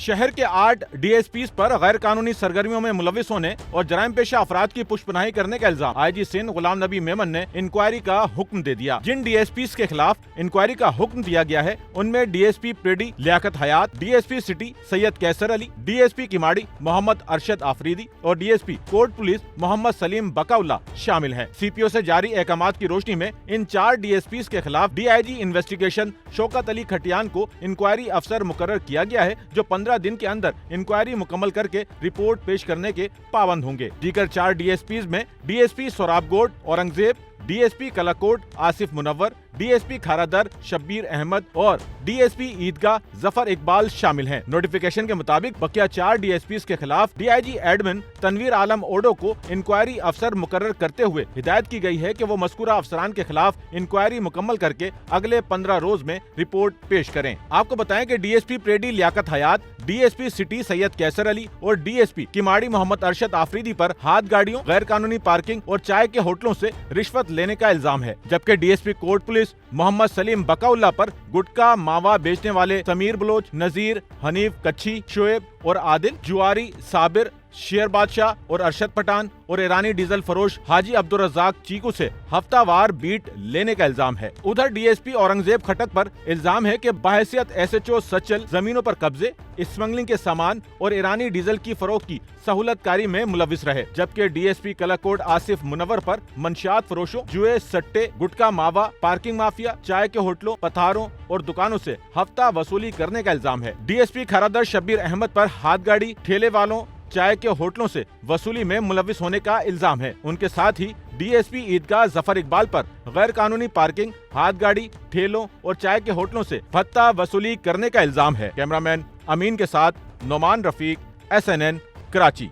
शहर के 8 DSPs पर गैर कानूनी सरगर्मियों में मुलविस होने और जराइम पेशा अफराद की पुष्पनाही करने का इल्जाम IG सिंध गुलाम नबी मेमन ने इंक्वायरी का हुक्म दे दिया। जिन DSPs के खिलाफ इंक्वायरी का हुक्म दिया गया है उनमें DSP Preedy Liaquat Hayat, DSP city Syed Qaiser Ali, DSP Keamari Mohammad Arshad Afridi और DSP court police Mohammad Salim Baqaullah शामिल हैं। CPO से जारी अहकामात की रोशनी में इन 4 DSPs के खिलाफ DIG इन्वेस्टिगेशन शौकत अली खटियान को इंक्वायरी अफसर मुकर्रर किया गया है, जो 15 दिन के अंदर इंक्वायरी मुकम्मल करके रिपोर्ट पेश करने के पाबंद होंगे। दीगर 4 DSPs में DSP सोराबगोड Aurangzeb, DSP Kalakot Asif Munawwar, DSP Kharadar Shabbir Ahmad और DSP ईदगाह जफर इकबाल शामिल हैं। नोटिफिकेशन के मुताबिक बकिया 4 DSPs के खिलाफ DIG एडमिन तनवीर आलम ओडो को इंक्वायरी अफसर मुकर्रर करते हुए हिदायत की गई है कि वो मज़कूरा अफसरान के खिलाफ इंक्वायरी मुकम्मल करके अगले 15 रोज में रिपोर्ट पेश करें। आपको बताएं कि DSP Preedy Liaquat Hayat, DSP city Syed Qaiser Ali और DSP किमाड़ी मोहम्मद अरशद आफरीदी पर हाथ गाड़ियों, गैर कानूनी पार्किंग और चाय के होटलों से रिश्वत लेने का इल्जाम है, जबकि DSP court police Mohammad Salim Baqaullah पर गुटखा मावा बेचने वाले समीर बलोच, नजीर, हनीफ कच्छी, शोएब और आदिल, जुआरी, साबिर, शेर बादशाह और अरशद पठान और ईरानी डीजल फरोश हाजी अब्दुल रज़ाक चीकू से हफ्तावार बीट लेने का इल्जाम है। उधर DSP औरंगजेब खटक पर इल्जाम है कि बहैसियत SHO सचल जमीनों पर कब्जे, स्मगलिंग के सामान और ईरानी डीजल की फरोख्त की सहूलतकारी में मुलविस रहे, जबकि DSP कलाकोट आसिफ मुनव्वर पर मंशियात फरोशों, जुए, सट्टे, गुटखा मावा, पार्किंग माफिया, चाय के होटलों, पथारों और दुकानों से हफ्ता वसूली करने का इल्जाम है। DSP खारादर शब्बीर अहमद पर हाथ गाड़ी, ठेले वालों, चाय के होटलों से वसूली में मुलविस होने का इल्जाम है। उनके साथ ही DSP ईदगाह जफर इकबाल पर गैर कानूनी पार्किंग, हाथ गाड़ी, ठेलों और चाय के होटलों से भत्ता वसूली करने का इल्जाम है। कैमरामैन अमीन के साथ Noman Rafiq, SNN Karachi.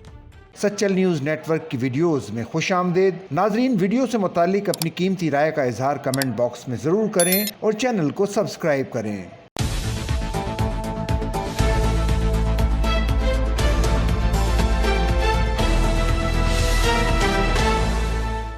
Sachal news network की वीडियोस में खुशामदीद। नाजरीन, वीडियो से मुतालिक अपनी कीमती राय का इजहार कमेंट बॉक्स में ज़रूर करें और चैनल को सब्सक्राइब करें।